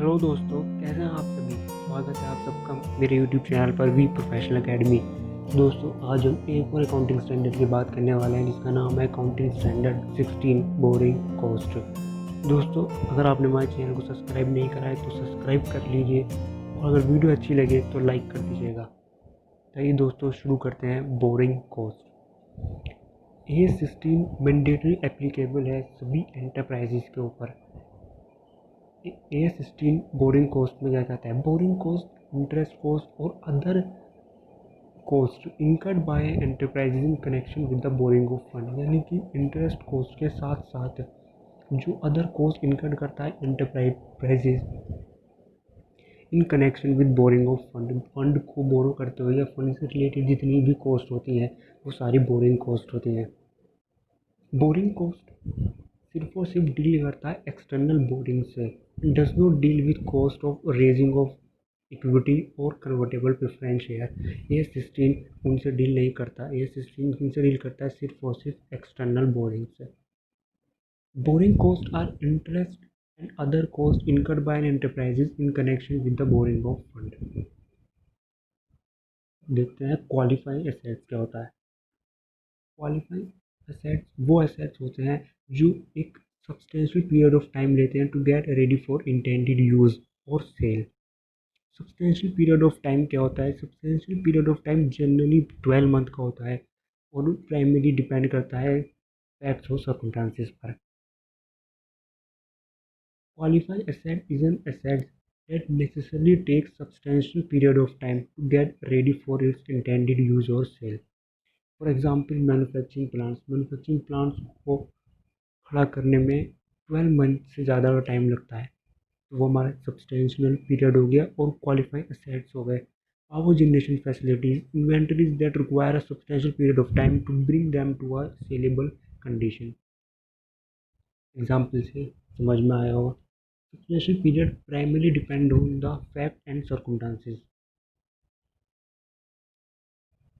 Hello दोस्तों, कैसे हैं आप सभी। स्वागत है आप सबका मेरे यूट्यूब चैनल पर वी प्रोफेशनल एकेडमी। दोस्तों, आज हम एक और अकाउंटिंग स्टैंडर्ड की बात करने वाले हैं जिसका नाम है अकाउंटिंग स्टैंडर्ड 16 बोरिंग कॉस्ट। दोस्तों, अगर आपने हमारे चैनल को सब्सक्राइब नहीं करा है तो सब्सक्राइब कर लीजिए और अगर वीडियो अच्छी लगे तो लाइक कर दीजिएगा। तो दोस्तों, शुरू करते हैं बोरिंग कॉस्ट। ये 16 मैंडेटरी एप्लीकेबल है सभी एंटरप्राइजेज के ऊपर। A16 बोरिंग कॉस्ट में क्या कहता है? बोरिंग कॉस्ट इंटरेस्ट कॉस्ट और other cost incurred bye enterprises in connection with the borrowing of fund, यानी कि इंटरेस्ट कॉस्ट के साथ साथ जो अदर कॉस्ट इनकर्ड करता है enterprises in connection with boring of fund, fund को बोरो करते हुए या फंड से रिलेटेड जितनी भी कॉस्ट होती हैं वो सारी बोरिंग कॉस्ट होती हैं। बोरिंग कॉस्ट सिर्फ और सिर्फ डील करता है एक्सटर्नल बोरिंग से, does not deal with cost of raising of equity और कन्वर्टेबल प्रेफरेंस शेयर। ये 16 उनसे डील नहीं करता, ये 16 उनसे डील करता है सिर्फ और सिर्फ एक्सटर्नल बोरिंग से। Borrowing cost are interest and other cost incurred by an enterprises in connection with the borrowing of fund. देखते हैं क्वालिफाइंग एसेट्स क्या होता है। क्वालिफाइंग एसेट्स वो एसेट्स होते हैं जो एक सब्सटेंशियल पीरियड ऑफ टाइम लेते हैं to get ready for intended use और sale. Substantial period of time क्या होता है? Substantial period of time generally 12 month का होता है और प्राइमरी डिपेंड करता है फैक्ट्स और सर्कमस्टांसेस पर। Qualified asset is an asset that necessarily takes substantial period of time to get ready for its intended use or sale. For example, manufacturing plants, manufacturing plants को खड़ा करने में 12 month से ज़्यादा का टाइम लगता है, तो वो हमारा सब्सटेंशियल पीरियड हो गया। और क्वालिफाइंग एसेट्स हो गए power generation facilities, inventories that require a substantial period of time to bring them to a saleable condition. Example से समझ में आया होगा। Substantial period primary depend on the fact and circumstances.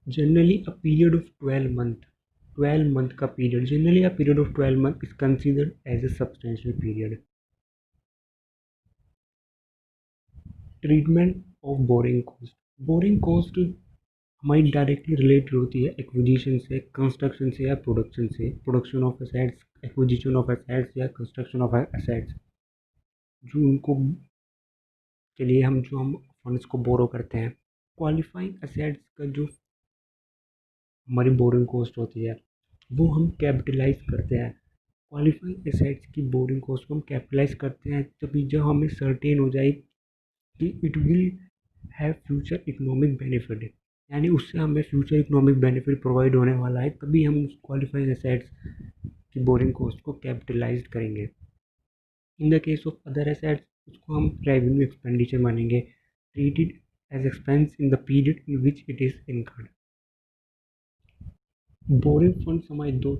Generally a period of 12 month का period, generally a period of 12 month is considered as a substantial period. Treatment of borrowing cost. Borrowing cost हमारी directly related होती है acquisition से, construction से या production से। Production of assets, acquisition of assets या construction of assets, जो उनको के लिए हम फंड्स को बोरो करते हैं। क्वालिफाइंग एसेट्स का जो हमारी बोरिंग कॉस्ट होती है वो हम कैपिटलाइज करते हैं। क्वालिफाइंग एसेट्स की बोरिंग कॉस्ट को हम कैपिटलाइज करते हैं तभी जब हमें सर्टेन हो जाए कि it will have future economic benefit, यानी उससे हमें फ्यूचर इकोनॉमिक बेनिफिट प्रोवाइड होने वाला है, तभी हम उस क्वालिफाइंग एसेट्स की बोरिंग कॉस्ट को कैपिटलाइज करेंगे। In the case of other assets उसको हम रेवेन्यू एक्सपेंडिचर मानेंगे, treated as expense in the period in which it is incurred. Borrowing funds हमारे दो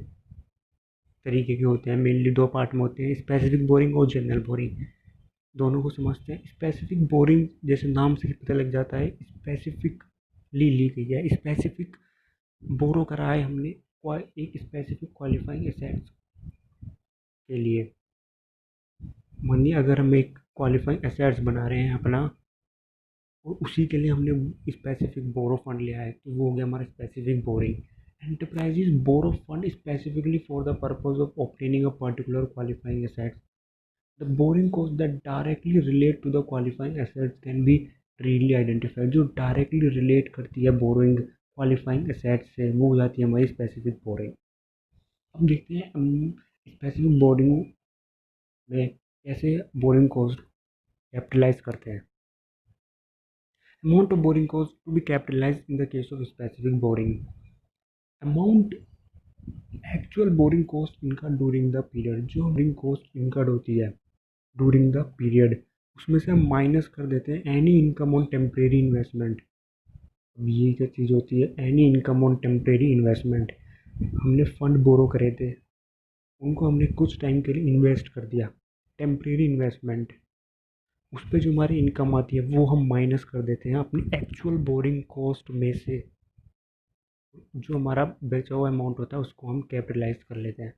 तरीके के होते हैं, मेनली दो पार्ट में होते हैं, स्पेसिफिक बोरिंग और जनरल बोरिंग। दोनों को समझते हैं। स्पेसिफिक बोरिंग जैसे नाम से पता लग जाता है, स्पेसिफिकली ली गई है, स्पेसिफिक बोरो करा है हमने एक स्पेसिफिक क्वालिफाइंग एसेट्स के लिए। मानिए अगर हम एक क्वालिफाइंग एसेट्स बना रहे हैं अपना और उसी के लिए हमने स्पेसिफिक बोरो फंड लिया है, तो वो हो गया हमारा specific borrowing. Enterprises borrow fund specifically for the purpose of obtaining a particular qualifying assets. The boring costs that directly relate to the qualifying assets can be readily identified। जो directly relate करती है boring qualifying assets से वो हो जाती है हमारी specific boring. अब देखते हैं हम स्पेसिफिक बोरिंग में कैसे बोरिंग कॉस्ट कैपिटलाइज करते हैं। Amount of borrowing cost to be capitalise in the case of specific borrowing. Amount actual borrowing cost incurred during the period, जो बोरिंग कॉस्ट इनकर्ड होती है ड्यूरिंग द पीरियड, उसमें से हम माइनस कर देते हैं any income on temporary investment. अब ये क्या चीज़ होती है? Any income on temporary investment. हमने फंड बोरो करे थे, उनको हमने कुछ टाइम के लिए इन्वेस्ट कर दिया, टेम्परेरी इन्वेस्टमेंट, उस पर जो हमारी इनकम आती है वो हम माइनस कर देते हैं अपनी एक्चुअल बोरिंग कॉस्ट में से। जो हमारा बचा हुआ अमाउंट होता है उसको हम कैपिटलाइज कर लेते हैं।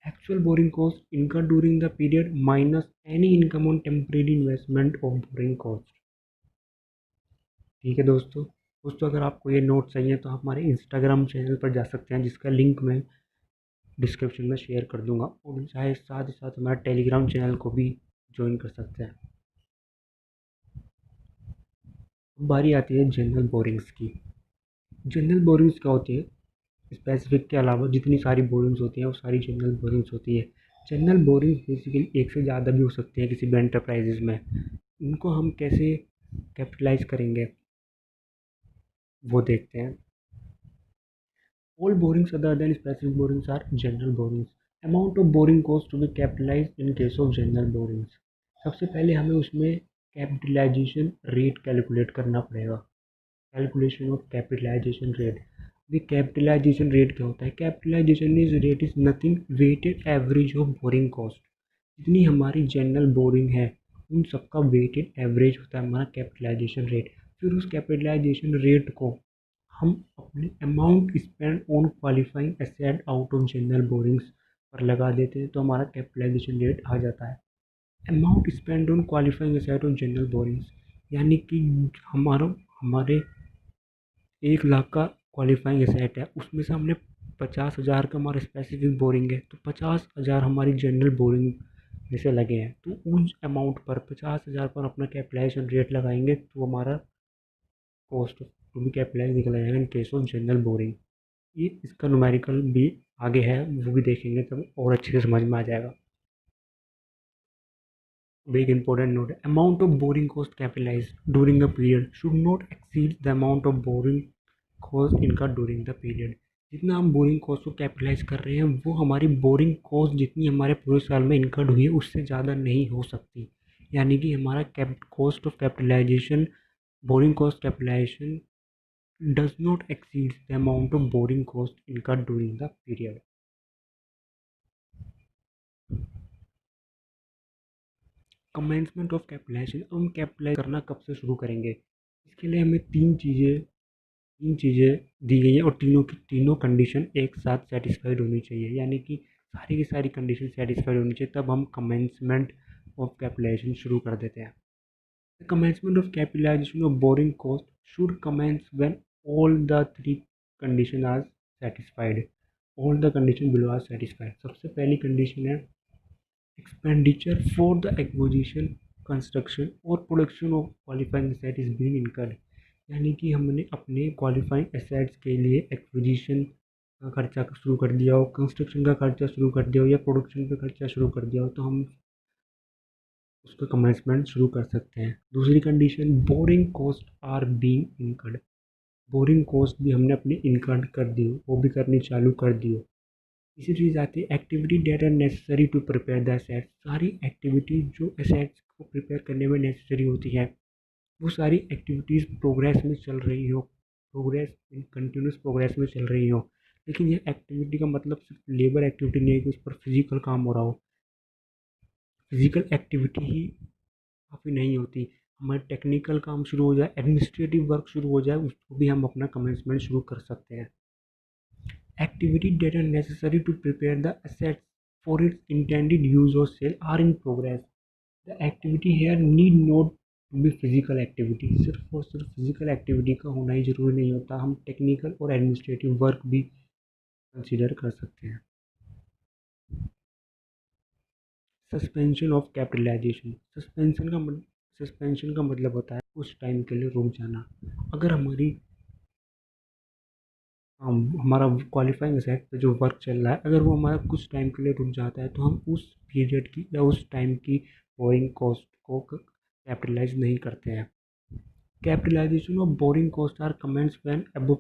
Actual borrowing cost incurred during the period minus any income on temporary investment of borrowing cost. ठीक है दोस्तों। दोस्तों अगर आपको ये नोट चाहिए तो आप हमारे इंस्टाग्राम चैनल पर जा सकते हैं, जिसका लिंक मैं डिस्क्रिप्शन में शेयर कर दूंगा, और चाहे साथ ही साथ हमारे टेलीग्राम चैनल को भी ज्वाइन कर सकते हैं। अब बारी आती है जनरल बोरिंग्स की। जनरल बोरिंग्स क्या होती है? स्पेसिफिक के अलावा जितनी सारी बोरिंग्स होती हैं वो सारी जनरल बोरिंग्स होती है। जनरल बोरिंग्स बेसिकली एक से ज़्यादा भी हो सकती हैं किसी भी एंटरप्राइजेज में। इनको हम कैसे कैपिटलाइज करेंगे वो देखते हैं। All borrowings other than specific borrowings are general borrowings. Amount of borrowing cost to be capitalized in case of general borrowings. सबसे पहले हमें उसमें कैपिटलाइजेशन रेट कैलकुलेट करना पड़ेगा। Calculation of capitalisation rate. The capitalisation rate क्या होता है? Capitalisation is rate is nothing weighted average of borrowing cost. जितनी हमारी जनरल बोरिंग है उन सबका वेटेड एवरेज होता है हमारा कैपिटलाइजेशन रेट। फिर उस कैपिटलाइजेशन रेट को हम अपने amount spend on qualifying asset out of general borrowings पर लगा देते हैं तो हमारा कैपिटलाइजेशन रेट आ जाता है। Amount spend on qualifying asset on general borrowings यानी कि हमारे 1 लाख का क्वालिफाइंग एसेट है, उसमें से हमने 50,000 का हमारा स्पेसिफिक बोरिंग है, तो 50,000 हमारी जनरल बोरिंग में से लगे हैं। तो उस अमाउंट पर 50,000 पर अपना कैपिटलाइजेशन रेट लगाएंगे तो हमारा कॉस्ट टू बी कैपिटलाइज निकल जाएगा in case of general boring. ये इसका न्यूमेरिकल भी आगे है, वो भी देखेंगे तब और अच्छे से समझ में आ जाएगा। एक इंपॉर्टेंट नोट है, amount of borrowing cost capitalise during a period should not exceed the amount of borrowing cost incurred during the period. जितना हम बोरिंग कॉस्ट को कैपिटलाइज कर रहे हैं वो हमारी बोरिंग कॉस्ट जितनी हमारे पूरे साल में इनकर्ड हुई है उससे ज़्यादा नहीं हो सकती। यानी कि हमारा cost of capitalisation, borrowing cost capitalisation does not exceed the amount of borrowing cost incurred during the period. Commencement of capitalisation. हम कैपिटलाइज करना कब से शुरू करेंगे? इसके लिए हमें तीन चीज़ें दी गई हैं और तीनों की तीनों कंडीशन एक साथ सेटिस्फाइड होनी चाहिए। यानी कि सारी की सारी कंडीशन सेटिस्फाइड होनी चाहिए तब हम कमेंसमेंट ऑफ कैपिटलाइजेशन शुरू कर देते हैं। The commencement of capitalization of borrowing cost should commence when all the three conditions are satisfied. All the conditions below are satisfied. सबसे पहली कंडीशन है expenditure for the acquisition, construction और production of qualifying asset is being incurred। यानी कि हमने अपने qualifying assets के लिए एक्विजिशन का खर्चा शुरू कर दिया हो, कंस्ट्रक्शन का खर्चा शुरू कर दिया हो या प्रोडक्शन का खर्चा शुरू कर दिया हो तो हम उसका कमेंसमेंट शुरू कर सकते हैं। दूसरी condition, borrowing cost are being incurred. Borrowing cost भी हमने अपनी इनकर्ड कर दी हो, वो भी करनी चालू कर दी हो। इसी चीज़ आती है activity that are necessary to prepare the assets. सारी एक्टिविटी जो एसेट्स को प्रिपेयर करने में नेसेसरी होती है वो सारी एक्टिविटीज़ प्रोग्रेस में चल रही हो, प्रोग्रेस इन कंटिन्यूस प्रोग्रेस में चल रही हो। लेकिन ये एक्टिविटी का मतलब सिर्फ लेबर एक्टिविटी नहीं है कि उस पर फिजिकल काम हो रहा हो। फिजिकल एक्टिविटी ही काफ़ी नहीं होती, हमारे टेक्निकल काम शुरू हो जाए, एडमिनिस्ट्रेटिव वर्क शुरू हो जाए, उसको भी हम अपना कमेंसमेंट शुरू कर सकते हैं। Activity that are necessary to prepare the assets for its intended use और sale are in progress. The activity here need not to be physical activity. सिर्फ और सिर्फ फिजिकल एक्टिविटी का होना ही जरूरी नहीं होता, हम टेक्निकल और एडमिनिस्ट्रेटिव वर्क भी कंसिडर कर सकते हैं। Suspension of capitalisation. सस्पेंशन का मतलब होता है कुछ टाइम के लिए रुक जाना। अगर हमारा क्वालिफाइंग एसेट पे जो वर्क चल रहा है अगर वो हमारा कुछ टाइम के लिए रुक जाता है तो हम उस पीरियड की या उस टाइम की बोरिंग कॉस्ट को कैपिटलाइज नहीं करते हैं। Capitalisation of borrowing cost are commences when above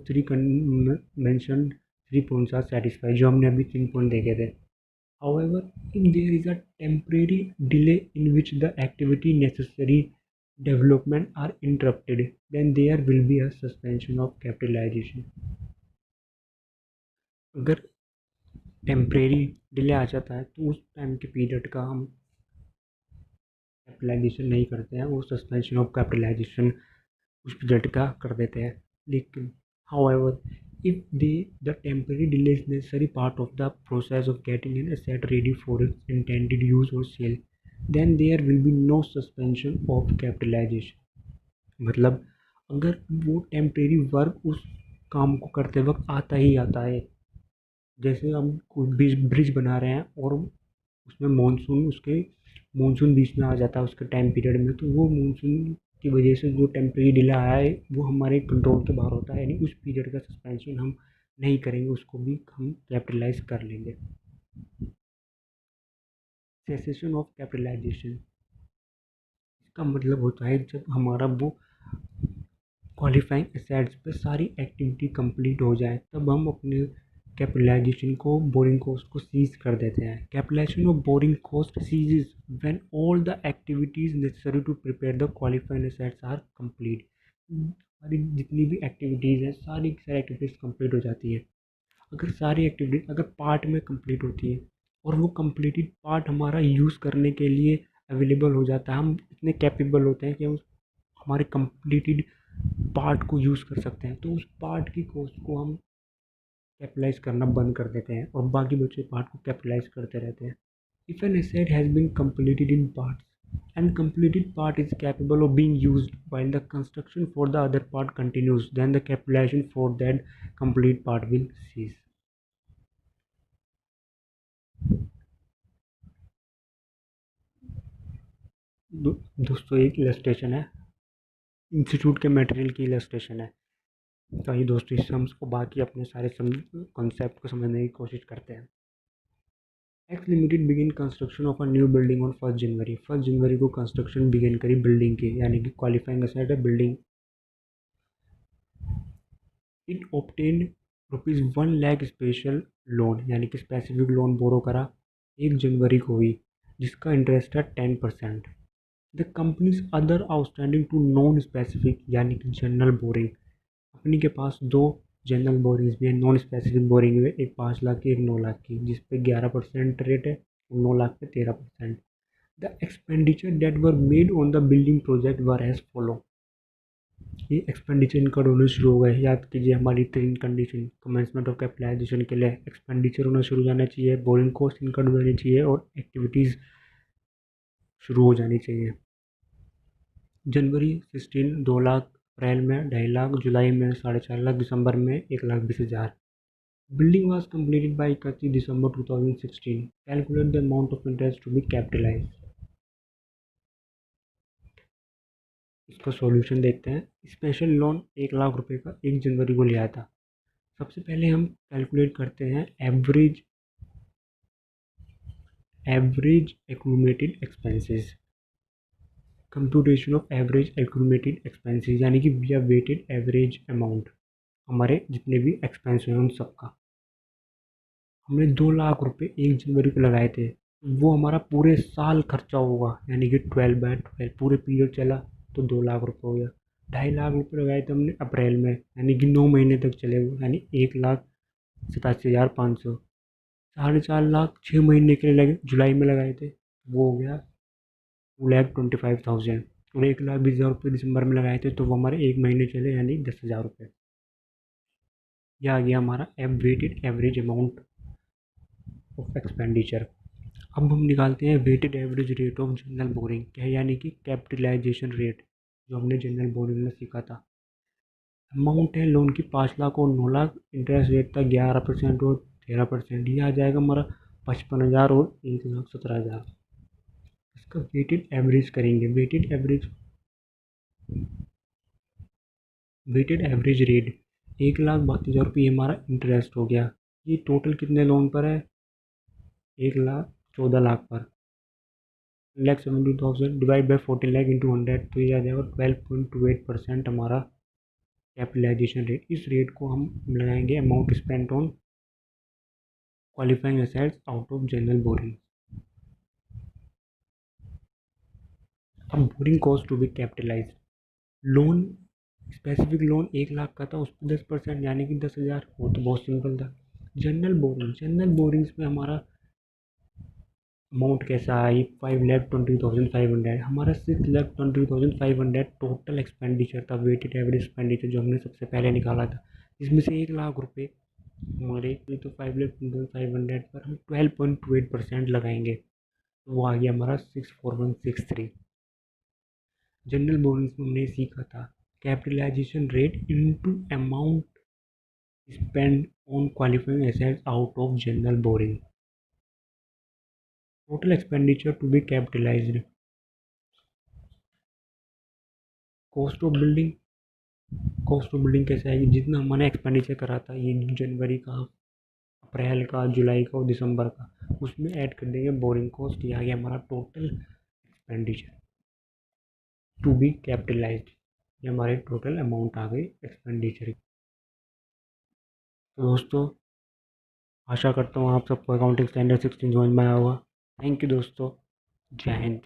mentioned 3 points are satisfied, जो हमने अभी 3 पॉइंट देखे थे। However, if there is a temporary delay in which the activity necessary development are interrupted, then there will be a suspension of capitalization. अगर temporary delay आ जाता है तो उस टाइम के पीरियड का हम कैपिटलाइजेशन नहीं करते हैं, वो सस्पेंशन ऑफ कैपिटलाइजेशन उस पीरियड का कर देते हैं। लेकिन however If the temporary delay is necessary part of the process of getting an asset ready for its intended use or sale, then there will be no suspension of capitalization. मतलब अगर वो temporary work उस काम को करते वक्त आता ही आता है, जैसे हम कोई ब्रिज बना रहे हैं और उसमें मानसून बीच में आ जाता है उसके टाइम पीरियड में, तो वो मानसून की वजह से जो टेम्परेरी डिले आया है वो हमारे कंट्रोल के बाहर होता है, यानी उस पीरियड का सस्पेंशन हम नहीं करेंगे, उसको भी हम कैपिटलाइज कर लेंगे। सेसेशन ऑफ कैपिटलाइजेशन, इसका मतलब होता है जब हमारा वो क्वालिफाइंग एसेट्स पे सारी एक्टिविटी कंप्लीट हो जाए तब हम अपने कैपिटलाइजेशन को बोरिंग कॉस्ट को सीज कर देते हैं। Capitalisation of borrowing cost ceases when all the activities necessary to prepare the qualifying assets are complete. हमारी जितनी भी एक्टिविटीज़ हैं सारी की सारी एक्टिविटीज़ कंप्लीट हो जाती है। अगर सारी एक्टिविटी अगर पार्ट में कंप्लीट होती है और वो कंप्लीटेड पार्ट हमारा यूज़ करने के लिए अवेलेबल हो जाता है, हम इतने कैपेबल होते हैं कि हम हमारे कंप्लीटेड पार्ट को यूज़ कर सकते हैं, तो उस पार्ट की कॉस्ट को हम कैपिटलाइज करना बंद कर देते हैं और बाकी बचे पार्ट को कैपिटलाइज करते रहते हैं। If an asset has been completed in parts and completed part is capable of being used while the construction for the other part continues, then the capitalization for that complete part will cease. दोस्तों एक illustration है, institute के material की illustration है। तो आइए दोस्तों इससे हम उसको बाकी अपने सारे कॉन्सेप्ट को समझने की कोशिश करते हैं। X limited begin construction of a new building on 1 जनवरी। 1 जनवरी को कंस्ट्रक्शन बिगिन करी बिल्डिंग की, यानी कि क्वालिफाइंग एसेट है building. It obtained ₹1 lakh special loan, यानी कि स्पेसिफिक लोन बोरो करा 1 जनवरी को हुई, जिसका इंटरेस्ट है 10%। The companies other outstanding to non specific यानी कि जनरल बोरिंग, कंपनी के पास दो जनरल बोरिंग्स भी है, नॉन स्पेसिफिक बोरिंग है, एक 5 लाख की एक 9 लाख की, जिस पे 11% रेट है, 9 लाख पे 13%। The expenditure that were made on the building project were as follow. ये एक्सपेंडिचर इनकर्ड होने शुरू हो गए। याद कीजिए हमारी 3 कंडीशन कमेंसमेंट ऑफ कैपिटलाइजेशन के लिए, एक्सपेंडिचर होना शुरू हो जाना चाहिए, बोरिंग कॉस्ट इनकर्ड हो जानी चाहिए और एक्टिविटीज़ शुरू हो जानी चाहिए। जनवरी 16 2 लाख, अप्रैल में 2.5 लाख, जुलाई में 4.5 लाख, दिसंबर में 1,20,000। Building was completed by 31 December 2016। Calculate the amount of interest to be capitalise. इसका सॉल्यूशन देखते हैं। स्पेशल लोन 1 लाख रुपए का 1 जनवरी को लिया था। सबसे पहले हम कैलकुलेट करते हैं average accumulated expenses. Computation of average accumulated expenses, यानी कि या वेटेड एवरेज अमाउंट, हमारे जितने भी एक्सपेंस हुए उन सबका। हमने 2 लाख रुपए 1 जनवरी को लगाए थे, वो हमारा पूरे साल खर्चा होगा, यानी कि 12/12 पूरे पीरियड चला तो 2 लाख रुपए हो गया। 2.5 लाख रुपए लगाए थे हमने अप्रैल में, यानी कि 9 महीने तक चले वो, यानी 1,87,500। 4.5 लाख 6 महीने के लिए लगे, जुलाई में लगाए थे, वो हो गया 2,25,000। और 1,20,000 रुपये दिसंबर में लगाए थे तो वो हमारे 1 महीने चले, यानी 10,000 रुपये। यह आ गया हमारा weighted average amount of expenditure. अब हम निकालते हैं weighted average rate of general borrowing, क्या है, यानी कि कैपिटलाइजेशन रेट, जो हमने जनरल बोरिंग में सीखा था। अमाउंट है लोन की 5 लाख और 9 लाख, इंटरेस्ट रेट था 11% और 13%। ये आ जाएगा हमारा 55,000 और 1,17,000। इसका वेटेड एवरेज करेंगे। वेटेड एवरेज रेट 1,32,000 रुपये हमारा इंटरेस्ट हो गया। ये टोटल कितने लोन पर है, 1,14,00,000 पर। 1,70,000 डिवाइड बाई 14 लाख इंटू 100, तो ये आ जाएगा 12.28% हमारा कैपिटलाइजेशन रेट। इस रेट को हम लगाएंगे amount spent on qualifying assets out of general borrowing. अब borrowing cost to be capitalise. Loan specific loan 1 lakh का था, उस पर 10%, यानी कि 10,000, वो तो बहुत सिंपल था। जनरल बोरिंग्स में हमारा अमाउंट कैसा आई, 5,20,500। हमारा 6,20,500 टोटल एक्सपेंडिचर था, वेटेड एवरेज एक्सपेंडिचर जो हमने सबसे पहले निकाला था। इसमें से 1 लाख रुपये हमारे लिए तो 5,05,100 पर हम 12.28% लगाएंगे, तो वो आ गया हमारा 64163। जनरल बोनस में हमने सीखा था capitalisation rate into amount spend on qualifying assets out of general borrowing. Total expenditure to be capitalised, cost of building. Cost of building कैसे आएगी, जितना हमने एक्सपेंडिचर करा था ये जनवरी का, अप्रैल का, जुलाई का और दिसंबर का, उसमें ऐड कर देंगे बोरिंग कॉस्ट। ये आ गया हमारा total expenditure to be capitalised. ये हमारे टोटल अमाउंट आ गई एक्सपेंडिचर। तो दोस्तों आशा करता हूँ आप सबको अकाउंटिंग स्टैंडर्ड 16 समझ में आया होगा। थैंक यू दोस्तों, जय हिंद।